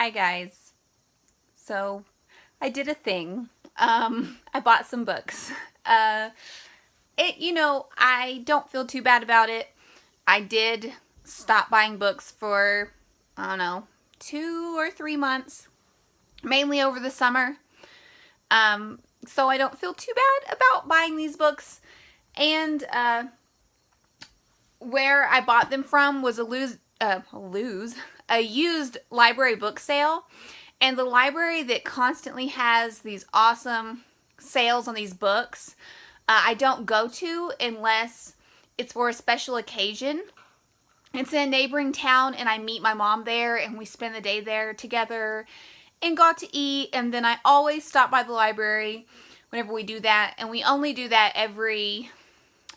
Hi guys. So I did a thing. I bought some books. I don't feel too bad about it. I did stop buying books for, I don't know, 2 or 3 months, mainly over the summer. So I don't feel too bad about buying these books. And where I bought them from was a used library book sale. And the library that constantly has these awesome sales on these books, I don't go to unless it's for a special occasion. It's in a neighboring town, and I meet my mom there, and we spend the day there together and got to eat. And then I always stop by the library whenever we do that. And we only do that every,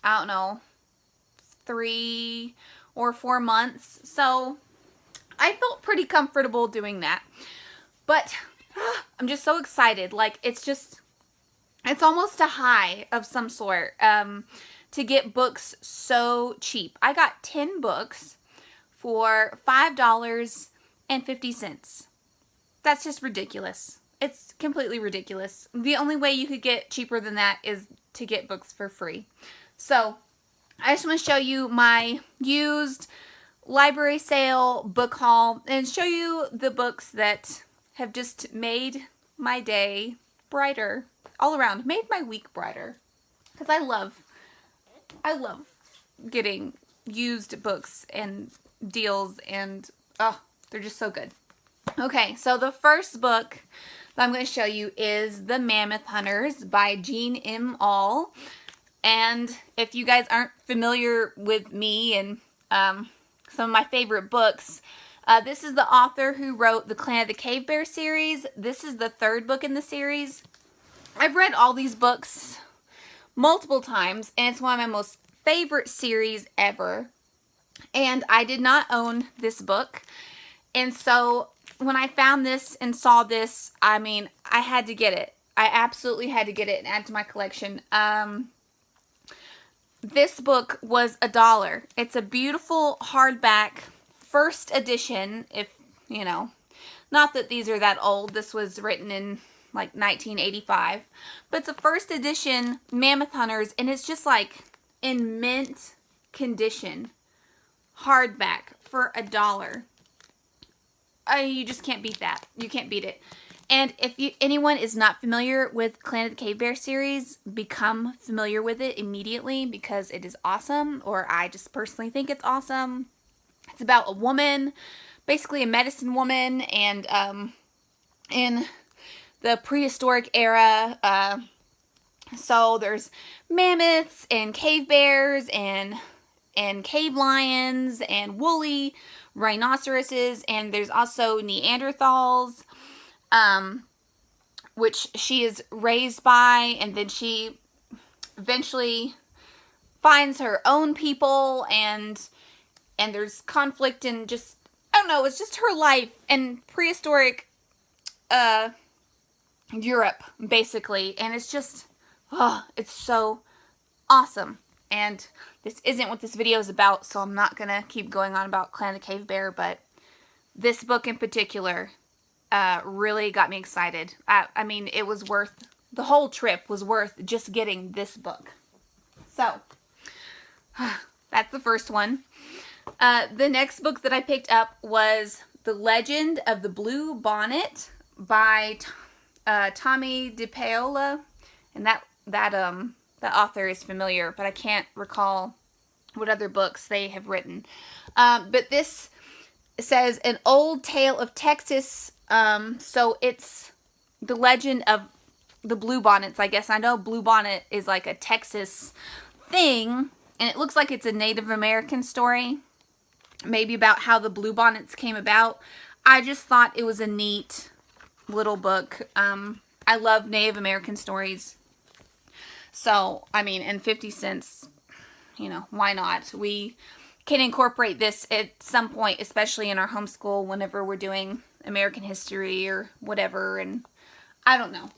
I don't know, 3 or 4 months. So I felt pretty comfortable doing that. But I'm just so excited. Like, it's almost a high of some sort to get books so cheap. I got 10 books for $5.50. That's just ridiculous. It's completely ridiculous. The only way you could get cheaper than that is to get books for free. So I just want to show you my used library sale book haul and show you the books that have just made my day brighter all around. Made my week brighter. Because I love getting used books and deals, and they're just so good. Okay, so the first book that I'm going to show you is The Mammoth Hunters by Jean M. Auel. And if you guys aren't familiar with me and some of my favorite books, this is the author who wrote the Clan of the Cave Bear series. This is the third book in the series. I've read all these books multiple times, and it's one of my most favorite series ever. And I did not own this book. And so when I found this and saw this, I mean, I had to get it. I absolutely had to get it and add to my collection. This book was $1. It's a beautiful hardback first edition, if, you know, not that these are that old. This was written in like 1985. But it's a first edition Mammoth Hunters, and it's just like in mint condition. Hardback for $1. You just can't beat that. You can't beat it. And if anyone is not familiar with Clan of the Cave Bear series, become familiar with it immediately because it is awesome, or I just personally think it's awesome. It's about a woman, basically a medicine woman, and in the prehistoric era, so there's mammoths and cave bears and cave lions and woolly rhinoceroses, and there's also Neanderthals, which she is raised by, and then she eventually finds her own people, and there's conflict, and just, I don't know, it's just her life in prehistoric Europe, basically, and it's just, it's so awesome. And this isn't what this video is about, so I'm not gonna keep going on about Clan of the Cave Bear, but this book in particular really got me excited. I mean, it was worth, the whole trip was worth just getting this book. So, that's the first one. The next book that I picked up was The Legend of the Blue Bonnet by Tommy DePaola, and that author is familiar, but I can't recall what other books they have written. But this says An Old Tale of Texas, so it's the legend of the blue bonnets, I guess. I know blue bonnet is like a Texas thing, and it looks like it's a Native American story, maybe about how the blue bonnets came about. I just thought it was a neat little book. I love Native American stories. So, I mean, and 50 cents, you know, why not? We can incorporate this at some point, especially in our homeschool, whenever we're doing American history or whatever, and I don't know.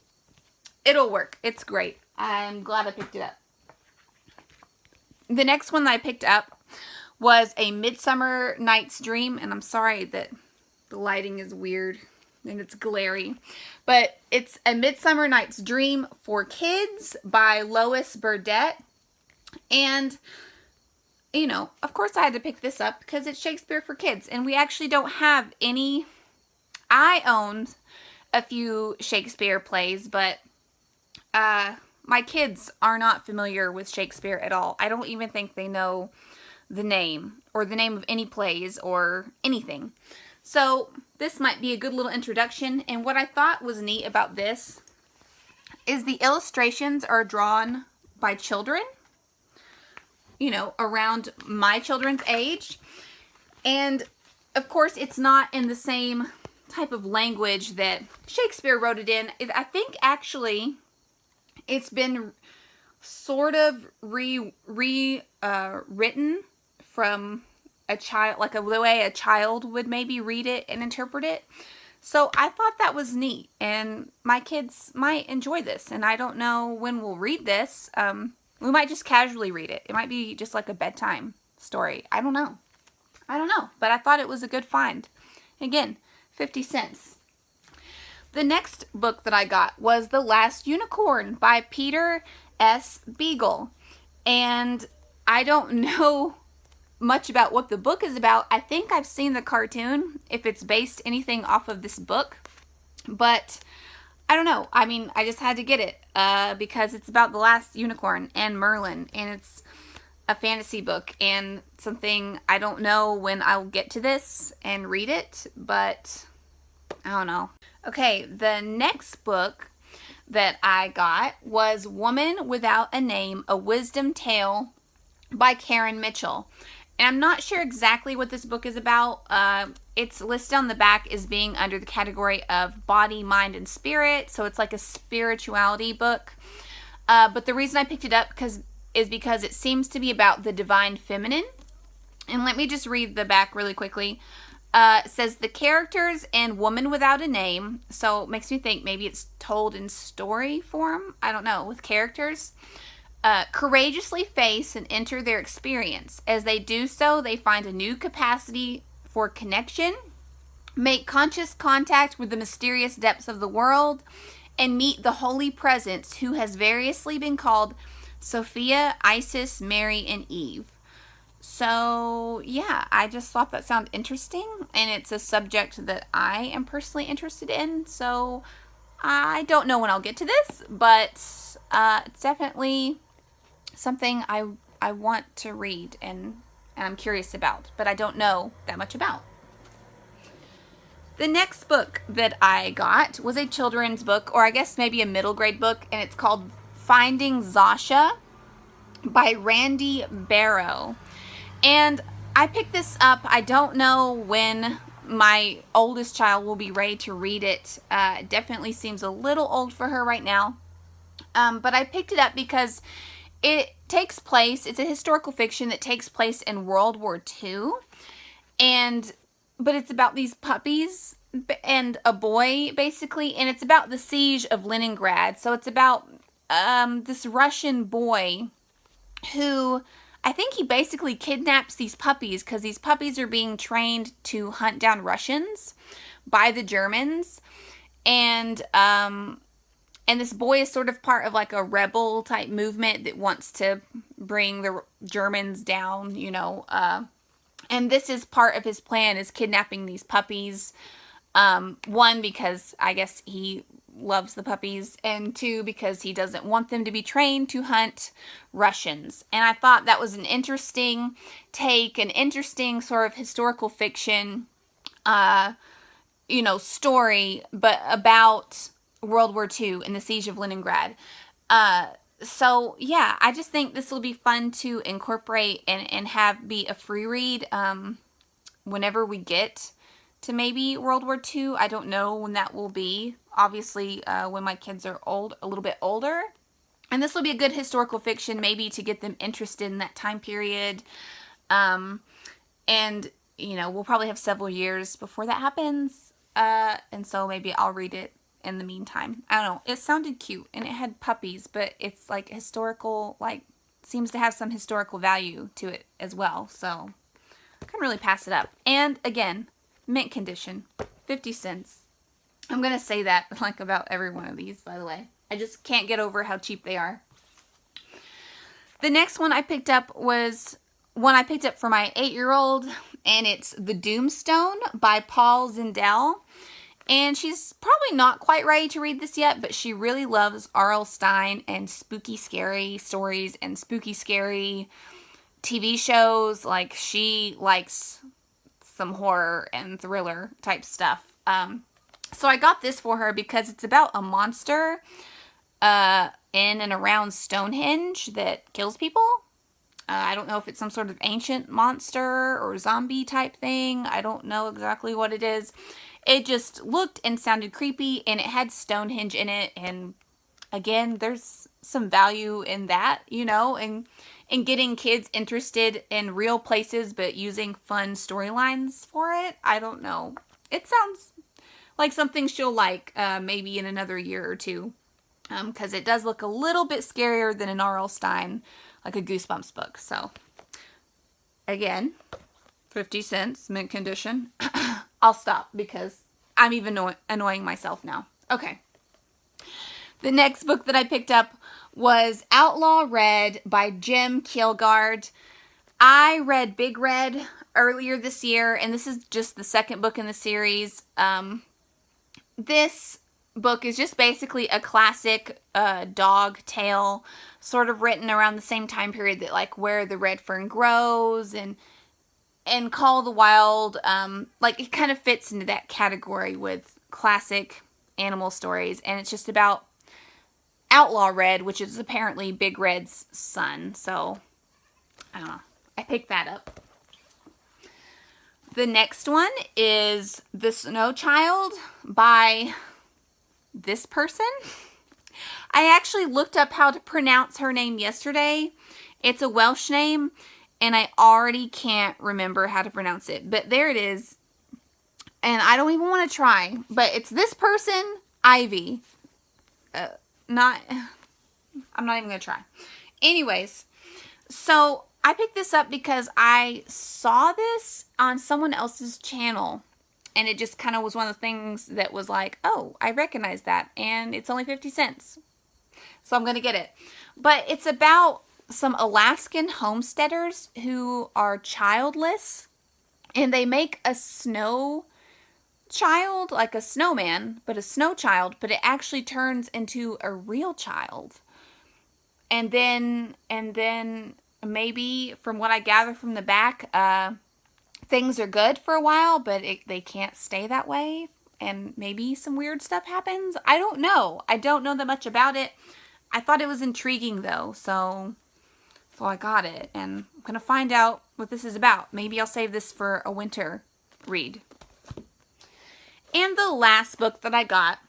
It'll work. It's great. I'm glad I picked it up. The next one that I picked up was A Midsummer Night's Dream, and I'm sorry that The lighting is weird and it's glary. But it's A Midsummer Night's Dream for Kids by Lois Burdett. And, you know, of course I had to pick this up because it's Shakespeare for kids. And we actually don't have any. I owned a few Shakespeare plays, but my kids are not familiar with Shakespeare at all. I don't even think they know the name or the name of any plays or anything. So this might be a good little introduction. And what I thought was neat about this is the illustrations are drawn by children, you know, around my children's age. And of course, it's not in the same type of language that Shakespeare wrote it in. I think actually it's been sort of rewritten from a child, like the way a child would maybe read it and interpret it. So I thought that was neat, and my kids might enjoy this. And I don't know when we'll read this. We might just casually read it. It might be just like a bedtime story. I don't know. But I thought it was a good find. Again, 50 cents. The next book that I got was The Last Unicorn by Peter S. Beagle. And I don't know much about what the book is about. I think I've seen the cartoon, if it's based anything off of this book. But I don't know. I mean, I just had to get it because it's about the last unicorn and Merlin. And it's a fantasy book and something I don't know when I'll get to this and read it. But I don't know. Okay, the next book that I got was Woman Without a Name, A Wisdom Tale by Karen Mitchell. And I'm not sure exactly what this book is about. It's listed on the back as being under the category of body, mind, and spirit. So it's like a spirituality book. But the reason I picked it up is because it seems to be about the divine feminine. And let me just read the back really quickly. It says the characters in Woman Without a Name, so it makes me think maybe it's told in story form, I don't know, with characters, courageously face and enter their experience. As they do so, they find a new capacity for connection, make conscious contact with the mysterious depths of the world, and meet the holy presence who has variously been called Sophia, Isis, Mary, and Eve. So, yeah, I just thought that sounded interesting, and it's a subject that I am personally interested in, so I don't know when I'll get to this, but it's definitely something I want to read and I'm curious about, but I don't know that much about. The next book that I got was a children's book, or I guess maybe a middle grade book, and it's called Finding Zasha by Randy Barrow. And I picked this up. I don't know when my oldest child will be ready to read it. It definitely seems a little old for her right now. But I picked it up because it takes place, it's a historical fiction that takes place in World War II. But it's about these puppies and a boy, basically. And it's about the siege of Leningrad. So it's about this Russian boy who, I think he basically kidnaps these puppies because these puppies are being trained to hunt down Russians by the Germans. And this boy is sort of part of like a rebel type movement that wants to bring the Germans down, you know. And this is part of his plan, is kidnapping these puppies. One, because I guess he loves the puppies, and two, because he doesn't want them to be trained to hunt Russians. And I thought that was an interesting take, an interesting sort of historical fiction, you know, story, but about World War II and the siege of Leningrad. So yeah, I just think this will be fun to incorporate and have be a free read whenever we get to maybe World War II. I don't know when that will be. Obviously, when my kids are a little bit older. And this will be a good historical fiction, maybe to get them interested in that time period. And, you know, we'll probably have several years before that happens. And so maybe I'll read it in the meantime. I don't know. It sounded cute, and it had puppies, but it's like historical, like, seems to have some historical value to it as well. So I couldn't really pass it up. And again, mint condition. 50 cents. I'm going to say that like about every one of these, by the way. I just can't get over how cheap they are. The next one I picked up was one I picked up for my 8-year-old, and it's The Doomstone by Paul Zindel. And she's probably not quite ready to read this yet, but she really loves R.L. Stine and spooky, scary stories and spooky, scary TV shows. Like, she likes some horror and thriller type stuff. So I got this for her because it's about a monster in and around Stonehenge that kills people. I don't know if it's some sort of ancient monster or zombie type thing. I don't know exactly what it is. It just looked and sounded creepy, and it had Stonehenge in it. And again, there's some value in that, you know, and getting kids interested in real places, but using fun storylines for it. I don't know. It sounds like something she'll like maybe in another year or two. Because it does look a little bit scarier than an R.L. Stine, like a Goosebumps book. So, again, 50 cents, mint condition. I'll stop because I'm even annoying myself now. Okay. The next book that I picked up was Outlaw Read by Jim Kielgard. I read Big Red earlier this year, and this is just the second book in the series. This book is just basically a classic dog tale, sort of written around the same time period that like Where the Red Fern Grows and Call of the Wild. Like, it kind of fits into that category with classic animal stories, and it's just about Outlaw Red, which is apparently Big Red's son. So I don't know, I picked that up. The next one is The Snow Child by this person. I actually looked up how to pronounce her name yesterday. It's a Welsh name, and I already can't remember how to pronounce it. But there it is. And I don't even want to try. But it's this person, Ivy. I'm not even going to try. Anyways, so I picked this up because I saw this on someone else's channel. And it just kind of was one of the things that was like, oh, I recognize that. And it's only 50 cents. So I'm going to get it. But it's about some Alaskan homesteaders who are childless. And they make a snow child, like a snowman, but a snow child. But it actually turns into a real child. And then maybe, from what I gather from the back, things are good for a while, but they can't stay that way, and maybe some weird stuff happens. I don't know. I don't know that much about it. I thought it was intriguing, though, so I got it, and I'm going to find out what this is about. Maybe I'll save this for a winter read. And the last book that I got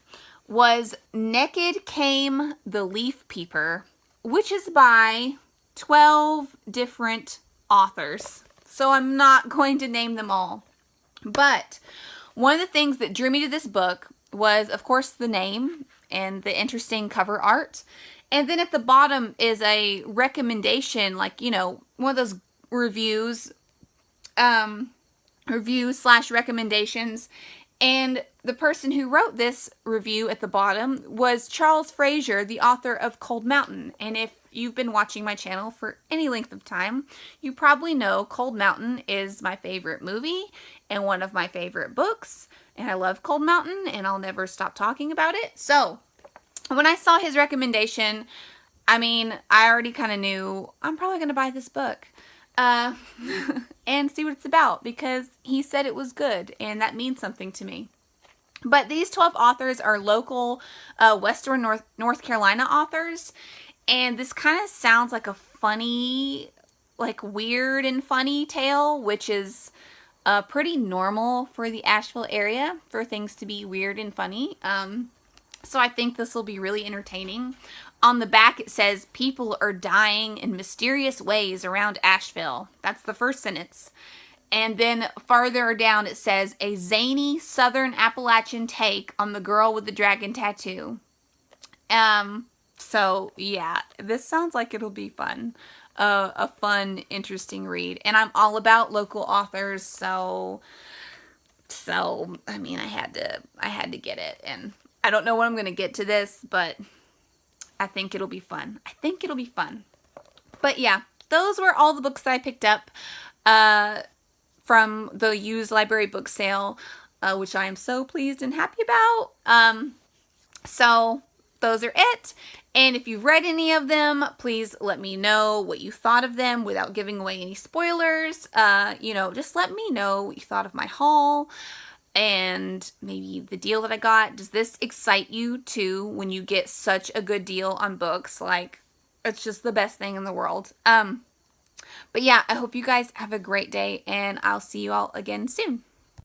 was Naked Came the Leaf Peeper, which is by 12 different authors. So I'm not going to name them all. But one of the things that drew me to this book was, of course, the name and the interesting cover art. And then at the bottom is a recommendation, like, you know, one of those reviews / recommendations. And the person who wrote this review at the bottom was Charles Frazier, the author of Cold Mountain. And if you've been watching my channel for any length of time, you probably know Cold Mountain is my favorite movie and one of my favorite books. And I love Cold Mountain, and I'll never stop talking about it. So when I saw his recommendation, I mean, I already kind of knew I'm probably going to buy this book and see what it's about, because he said it was good, and that means something to me. But these 12 authors are local Western North Carolina authors, and this kind of sounds like a funny, like weird and funny tale, which is pretty normal for the Asheville area, for things to be weird and funny. So I think this will be really entertaining. On the back it says, people are dying in mysterious ways around Asheville. That's the first sentence. And then farther down it says, a zany Southern Appalachian take on the girl with the dragon tattoo. So yeah, this sounds like it'll be fun. A fun, interesting read. And I'm all about local authors, so So, I mean, I had to get it, and I don't know what I'm going to get to this, but I think it'll be fun. I think it'll be fun. But yeah, those were all the books that I picked up from the used library book sale, which I am so pleased and happy about. So those are it. And if you've read any of them, please let me know what you thought of them without giving away any spoilers. You know, just let me know what you thought of my haul and maybe the deal that I got. Does this excite you too when you get such a good deal on books? Like, it's just the best thing in the world. But yeah, I hope you guys have a great day, and I'll see you all again soon.